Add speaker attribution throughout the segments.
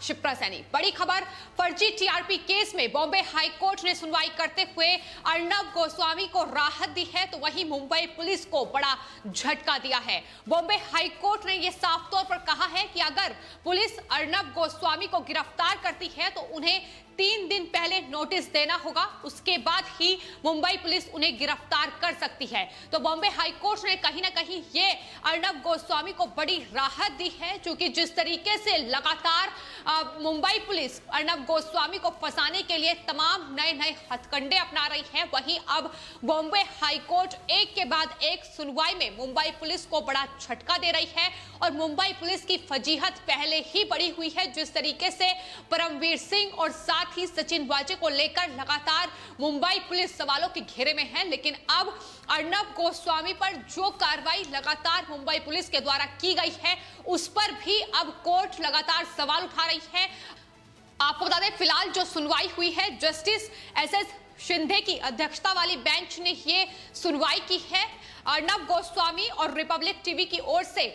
Speaker 1: शिप्रा सैनी। बड़ी खबर, फर्जी टीआरपी केस में बॉम्बे हाईकोर्ट ने सुनवाई करते हुए अर्नब गोस्वामी को राहत दी है, तो वहीं मुंबई पुलिस को बड़ा झटका दिया है। बॉम्बे हाईकोर्ट ने यह साफ तौर पर कहा है कि अगर पुलिस अर्नब गोस्वामी को गिरफ्तार करती है तो उन्हें 3 दिन पहले नोटिस देना होगा, उसके बाद ही मुंबई पुलिस उन्हें गिरफ्तार कर सकती है। तो बॉम्बे हाईकोर्ट ने कहीं ना कहीं ये अर्नब गोस्वामी को बड़ी राहत दी है, क्योंकि जिस तरीके से लगातार मुंबई पुलिस अर्नब गोस्वामी को फंसाने के लिए तमाम नए नए हथकंडे अपना रही है, वहीं अब बॉम्बे हाईकोर्ट एक के बाद एक सुनवाई में मुंबई पुलिस को बड़ा झटका दे रही है। और मुंबई पुलिस की फजीहत पहले ही बड़ी हुई है, जिस तरीके से परमवीर सिंह और साथ ही सचिन वाजे को लेकर लगातार मुंबई पुलिस सवालों के घेरे में है। लेकिन अब अर्नब गोस्वामी पर जो कार्रवाई लगातार मुंबई पुलिस के द्वारा की गई है, उस पर भी अब कोर्ट लगातार सवाल उठा रही है। आपको बता दें, फिलहाल जो सुनवाई हुई है, जस्टिस एसएस शिंदे की अध्यक्षता वाली बेंच ने ये सुनवाई की है। अर्नब गोस्वामी और रिपब्लिक टीवी की ओर से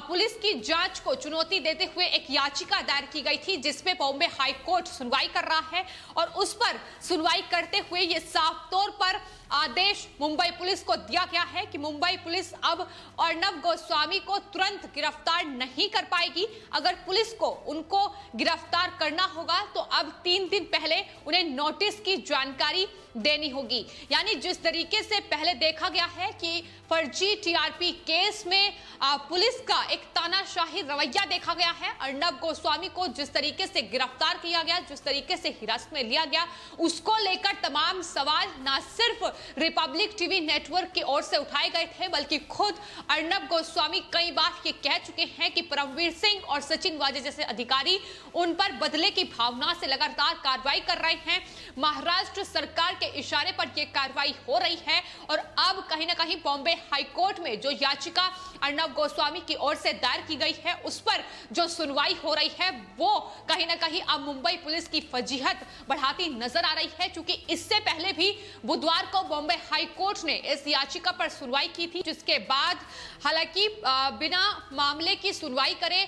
Speaker 1: पुलिस की जांच को चुनौती देते हुए एक याचिका दायर की गई थी, जिसमें बॉम्बे हाईकोर्ट सुनवाई कर रहा है। और उस पर सुनवाई करते हुए ये साफ तौर पर आदेश मुंबई पुलिस को दिया गया है कि मुंबई पुलिस अब अर्नब गोस्वामी को तुरंत गिरफ्तार नहीं कर पाएगी। अगर पुलिस को उनको गिरफ्तार करना होगा तो अब 3 दिन पहले उन्हें नोटिस की जानकारी देनी होगी। यानी जिस तरीके से पहले देखा गया है कि फर्जी टीआरपी केस में पुलिस का एक तानाशाही रवैया देखा गया है, अर्नब गोस्वामी को जिस तरीके से गिरफ्तार किया गया, जिस तरीके से हिरासत में लिया गया, उसको लेकर तमाम सवाल न सिर्फ रिपब्लिक टीवी नेटवर्क की ओर से उठाए गए थे, बल्कि खुद अर्नब गोस्वामी कई बार ये कह चुके हैं कि परमवीर सिंह और सचिन वाजे जैसे अधिकारी उन पर बदले की भावना से लगातार कार्रवाई कर रहे हैं। महाराष्ट्र सरकार के इशारे पर यह कार्रवाई हो रही है। और अब कहीं ना कहीं बॉम्बे हाईकोर्ट में जो याचिका अर्नब गोस्वामी की ओर से दायर की गई है, उस पर जो सुनवाई हो रही है, वो कहीं ना कहीं अब मुंबई पुलिस की फजीहत बढ़ाती नजर आ रही है। क्योंकि इससे पहले भी बुधवार को बॉम्बे हाईकोर्ट ने इस याचिका पर सुनवाई की थी, जिसके बाद हालांकि बिना मामले की सुनवाई करे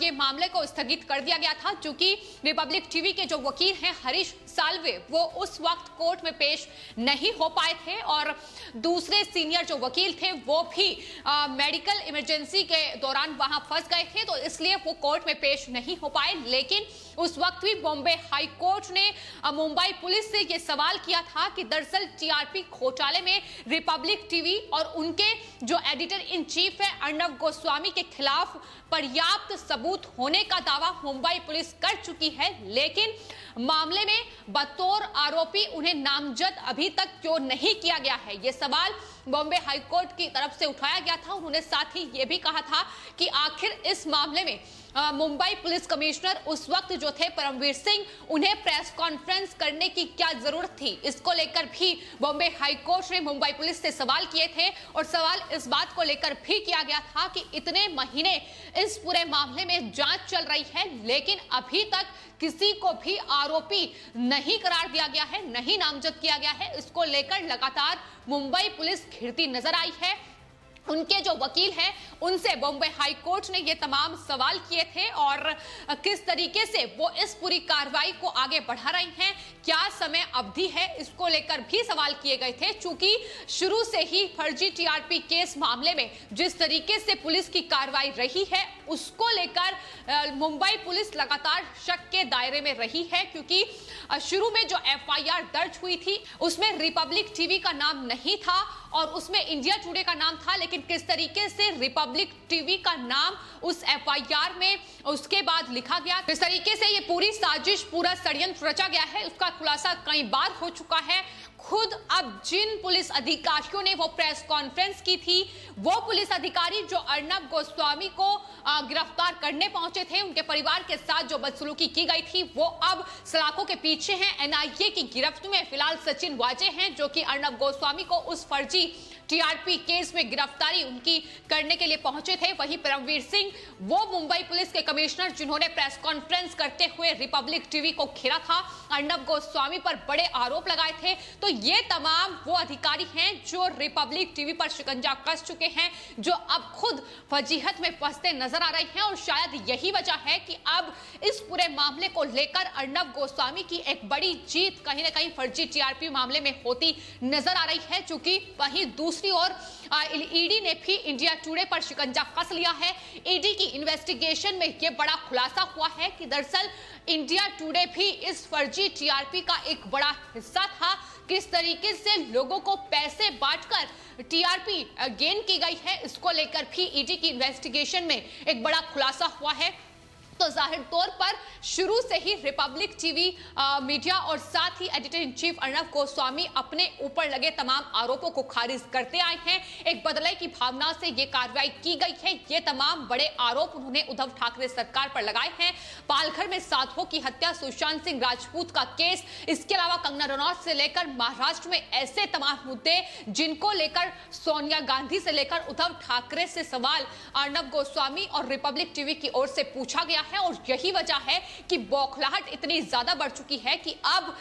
Speaker 1: ये मामले को स्थगित कर दिया गया था। क्योंकि रिपब्लिक टीवी के जो वकील हैं हरीश साल्वे, वो उस वक्त कोर्ट में पेश नहीं हो पाए थे और दूसरे सीनियर जो वकील थे वो भी मेडिकल इमरजेंसी के दौरान वहां फंस गए थे, तो इसलिए वो कोर्ट में पेश नहीं हो पाए। लेकिन उस वक्त भी बॉम्बे हाईकोर्ट ने मुंबई पुलिस से यह सवाल किया था कि दरअसल टीआरपी घोटाले में रिपब्लिक टीवी और उनके जो एडिटर इन चीफ है अर्नब गोस्वामी के खिलाफ पर्याप्त सबूत होने का दावा मुंबई पुलिस कर चुकी है, लेकिन मामले में बतौर आरोपी उन्हें नामजद अभी तक क्यों नहीं किया गया है, यह सवाल बॉम्बे हाईकोर्ट की तरफ से उठाया गया था। उन्होंने साथ ही यह भी कहा था कि आखिर इस मामले में मुंबई पुलिस कमिश्नर उस वक्त जो थे परमवीर सिंह, उन्हें प्रेस कॉन्फ्रेंस करने की क्या जरूरत थी। इसको लेकर भी बॉम्बे हाईकोर्ट ने मुंबई पुलिस से सवाल किए थे और सवाल इस बात को लेकर भी किया गया था कि इतने महीने इस पूरे मामले में जांच चल रही है, लेकिन अभी तक किसी को भी आरोपी नहीं करार दिया गया है, नहीं नामजद किया गया है। इसको लेकर लगातार मुंबई पुलिस घिरती नजर आई है। उनके जो वकील हैं उनसे बॉम्बे हाईकोर्ट ने ये तमाम सवाल किए थे और किस तरीके से वो इस पूरी कार्रवाई को आगे बढ़ा रही हैं, क्या समय अवधि है, इसको लेकर भी सवाल किए गए थे। चूंकि शुरू से ही फर्जी टीआरपी केस मामले में जिस तरीके से पुलिस की कार्रवाई रही है, उसको लेकर मुंबई पुलिस लगातार शक के दायरे में रही है। क्योंकि शुरू में जो एफआईआर दर्ज हुई थी उसमें रिपब्लिक टीवी का नाम नहीं था और उसमें इंडिया टुडे का नाम था, लेकिन किस तरीके से रिपब्लिक टीवी का नाम उस एफआईआर में उसके बाद लिखा गया, किस तरीके से ये पूरी साजिश, पूरा षड्यंत्र रचा गया है, उसका खुलासा कई बार हो चुका है। खुद अब जिन पुलिस अधिकारियों ने वो प्रेस कॉन्फ्रेंस की थी, वो पुलिस अधिकारी जो अर्नब गोस्वामी को गिरफ्तार करने पहुंचे थे, उनके परिवार के साथ जो बदसलूकी की गई थी, वो अब सलाखों के पीछे हैं। एनआईए की गिरफ्त में फिलहाल सचिन वाजे हैं, जो कि अर्नब गोस्वामी को उस फर्जी टीआरपी केस में गिरफ्तारी उनकी करने के लिए पहुंचे थे। वहीं परमवीर सिंह वो मुंबई पुलिस के कमिश्नर जिन्होंने प्रेस कॉन्फ्रेंस करते हुए रिपब्लिक टीवी को घेरा था, अर्नब गोस्वामी पर बड़े आरोप लगाए थे। तो ये तमाम वो अधिकारी हैं जो रिपब्लिक टीवी पर शिकंजा कस चुके हैं, जो अब खुद फजीहत में फंसते नजर आ रहे हैं। और शायद यही वजह है कि अब इस पूरे मामले को लेकर अर्नब गोस्वामी की एक बड़ी जीत कहीं ना कहीं फर्जी टीआरपी मामले में होती नजर आ रही है। चूंकि वहीं दूसरी ओर ईडी ने भी इंडिया टुडे पर शिकंजा कस लिया है। ईडी की इन्वेस्टिगेशन में यह बड़ा खुलासा हुआ है कि दरअसल इंडिया टुडे भी इस फर्जी टीआरपी का एक बड़ा हिस्सा था। किस तरीके से लोगों को पैसे बांटकर टीआरपी गेन की गई है, इसको लेकर भी ईडी की इन्वेस्टिगेशन में एक बड़ा खुलासा हुआ है। तो जाहिर तौर पर शुरू से ही रिपब्लिक टीवी मीडिया और साथ ही editor in chief Arnab Goswami अपने ऊपर लगे तमाम आरोपों को खारिज करते आए हैं। एक बदले की भावना से ये कार्रवाई की गई है। ये तमाम बड़े आरोप उन्होंने उद्धव ठाकरे सरकार पर लगाए हैं। पालघर में साधुओं की हत्या, सुशांत सिंह राजपूत का केस, इसके अलावा कंगना रनौत से लेकर महाराष्ट्र में ऐसे तमाम मुद्दे जिनको लेकर सोनिया गांधी से लेकर उद्धव ठाकरे से सवाल अर्नब गोस्वामी और रिपब्लिक टीवी की ओर से पूछा गया है। और यही वजह है कि बौखलाहट इतनी ज्यादा बढ़ चुकी है कि अब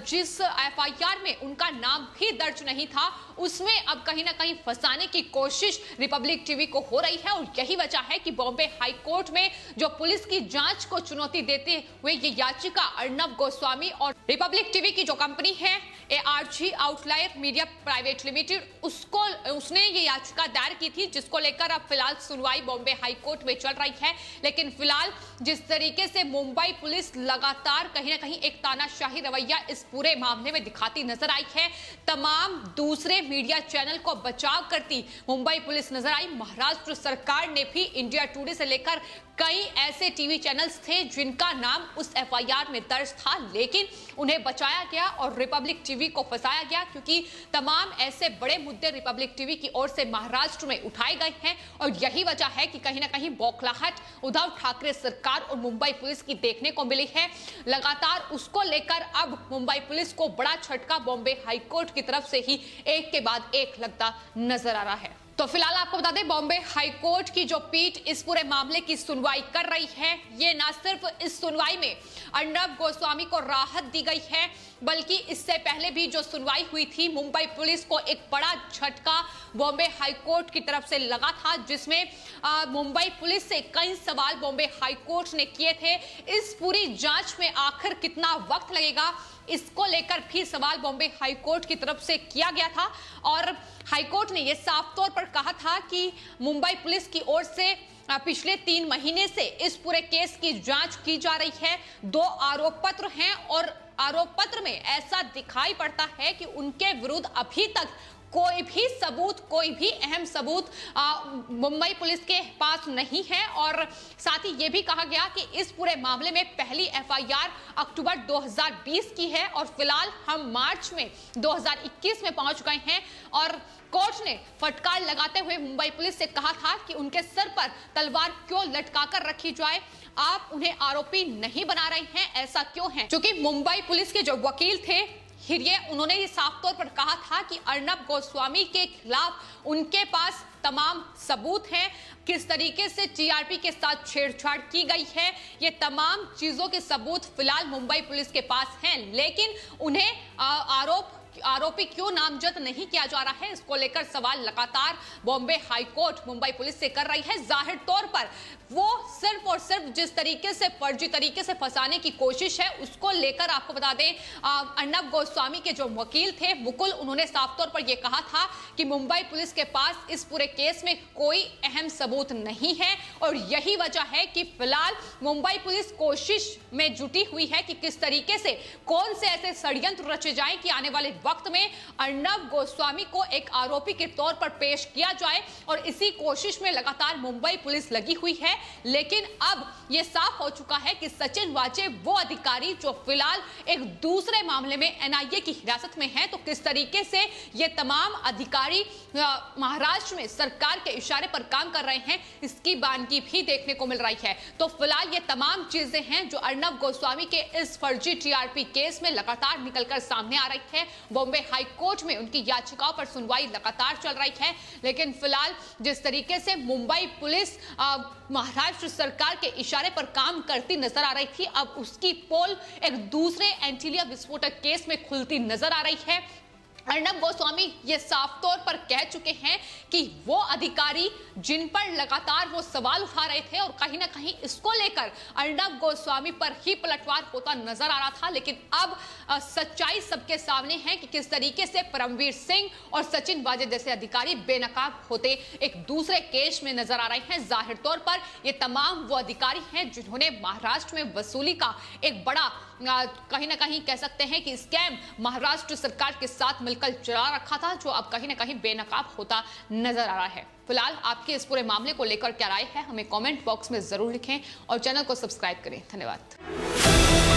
Speaker 1: जिस एफआईआर में उनका नाम भी दर्ज नहीं था, उसमें अब कहीं ना कहीं फंसाने की कोशिश रिपब्लिक टीवी को हो रही है। और यही वजह है कि बॉम्बे हाई कोर्ट में जो पुलिस की जांच को चुनौती देते हुए ये याचिका अर्नब गोस्वामी और रिपब्लिक टीवी की जो कंपनी है ARG outlier media private limited, उसने ये याचिका दायर की थी, जिसको लेकर अब फिलहाल सुनवाई बॉम्बे हाई कोर्ट में चल रही है। लेकिन फिलहाल जिस तरीके से मुंबई पुलिस लगातार कहीं ना कहीं एक तानाशाही रवैया इस पूरे मामले में दिखाती नजर आई है, तमाम दूसरे मीडिया चैनल को बचाव करती मुंबई पुलिस नजर आई। महाराष्ट्र सरकार ने भी इंडिया टुडे से लेकर कई ऐसे टीवी चैनल्स थे जिनका नाम उस एफआईआर में दर्ज था, लेकिन उन्हें बचाया गया और रिपब्लिक टीवी को फंसाया गया, क्योंकि तमाम ऐसे बड़े मुद्दे रिपब्लिक टीवी की ओर से महाराष्ट्र में उठाए गए हैं। और यही वजह है कि कहीं ना कहीं बौखलाहट उद्धव ठाकरे सरकार और मुंबई पुलिस की देखने को मिली है। लगातार उसको लेकर अब मुंबई पुलिस को बड़ा झटका बॉम्बे हाईकोर्ट की तरफ से ही एक के बाद एक लगता नजर आ रहा है। तो फिलहाल आपको बता दें, बॉम्बे हाईकोर्ट की जो पीठ इस पूरे मामले की सुनवाई कर रही है, ये ना सिर्फ इस सुनवाई में अर्नब गोस्वामी को राहत दी गई है, बल्कि इससे पहले भी जो सुनवाई हुई थी, मुंबई पुलिस को एक बड़ा झटका बॉम्बे हाईकोर्ट की तरफ से लगा था, जिसमें मुंबई पुलिस से कई सवाल बॉम्बे हाईकोर्ट ने किए थे। इस पूरी जांच में आखिर कितना वक्त लगेगा, इसको लेकर भी सवाल बॉम्बे हाईकोर्ट की तरफ से किया गया था। और हाईकोर्ट ने यह साफ तौर पर कहा था कि मुंबई पुलिस की ओर से पिछले 3 महीने से इस पूरे केस की जांच की जा रही है। 2 आरोप पत्र हैं और आरोप पत्र में ऐसा दिखाई पड़ता है कि उनके विरुद्ध अभी तक कोई भी सबूत, कोई भी अहम सबूत मुंबई पुलिस के पास नहीं है। और साथ ही यह भी कहा गया कि इस पूरे मामले में पहली एफआईआर अक्टूबर 2020 की है और फिलहाल हम मार्च में 2021 में पहुंच गए हैं। और कोर्ट ने फटकार लगाते हुए मुंबई पुलिस से कहा था कि उनके सर पर तलवार क्यों लटकाकर रखी जाए, आप उन्हें आरोपी नहीं बना रहे हैं, ऐसा क्यों है। क्योंकि मुंबई पुलिस के जो वकील थे हिरिये, उन्होंने ये साफ तौर पर कहा था कि अर्नब गोस्वामी के खिलाफ उनके पास तमाम सबूत हैं, किस तरीके से टीआरपी के साथ छेड़छाड़ की गई है, ये तमाम चीजों के सबूत फिलहाल मुंबई पुलिस के पास हैं। लेकिन उन्हें आरोपी क्यों नामजद नहीं किया जा रहा है, इसको लेकर सवाल लगातार बॉम्बे हाईकोर्ट मुंबई पुलिस से कर रही है। जाहिर तौर पर वो सिर्फ और सिर्फ जिस तरीके से फर्जी तरीके से फंसाने की कोशिश है, उसको लेकर आपको बता दें, अर्नब गोस्वामी के जो वकील थे मुकुल, उन्होंने साफ तौर पर यह कहा था कि मुंबई पुलिस के पास इस पूरे केस में कोई अहम सबूत नहीं है। और यही वजह है कि फिलहाल मुंबई पुलिस कोशिश में जुटी हुई है कि किस तरीके से कौन से ऐसे षड्यंत्र रचे जाएं कि आने वाले वक्त में अर्नब गोस्वामी को एक आरोपी के तौर पर पेश किया जाए। और इसी कोशिश में लगातार मुंबई पुलिस लगी हुई है। लेकिन अब यह साफ हो चुका है कि सचिन वाजे वो अधिकारी जो फिलहाल एक दूसरे मामले में एनआईए की हिरासत में है, तो किस तरीके से ये तमाम अधिकारी महाराष्ट्र में सरकार के इशारे पर काम कर रहे हैं, इसकी बानगी भी देखने को मिल रही है। तो फिलहाल ये तमाम चीजें हैं जो अर्नब गोस्वामी के इस फर्जी टीआरपी केस में लगातार निकलकर सामने आ रही है। बॉम्बे हाई कोर्ट में उनकी याचिकाओं पर सुनवाई लगातार चल रही है। लेकिन फिलहाल जिस तरीके से मुंबई पुलिस महाराष्ट्र सरकार के इशारे पर काम करती नजर आ रही थी, अब उसकी पोल एक दूसरे एंटीलिया विस्फोटक केस में खुलती नजर आ रही है। अर्नब गोस्वामी ये साफ तौर पर कह चुके हैं कि वो अधिकारी जिन पर लगातार वो सवाल उठा रहे थे और कहीं ना कहीं इसको लेकर अर्नब गोस्वामी पर ही पलटवार होता नजर आ रहा था। लेकिन अब सच्चाई सबके सामने है कि किस तरीके से परमवीर सिंह और सचिन वाजे जैसे अधिकारी बेनकाब होते एक दूसरे केस में नजर आ रहे हैं। जाहिर तौर पर ये तमाम वो अधिकारी हैं जिन्होंने महाराष्ट्र में वसूली का एक बड़ा कहीं ना कहीं कह सकते हैं कि स्कैम महाराष्ट्र सरकार के साथ मिलकर चला रखा था, जो अब कहीं ना कहीं बेनकाब होता नजर आ रहा है। फिलहाल आपके इस पूरे मामले को लेकर क्या राय है, हमें कमेंट बॉक्स में जरूर लिखें और चैनल को सब्सक्राइब करें। धन्यवाद।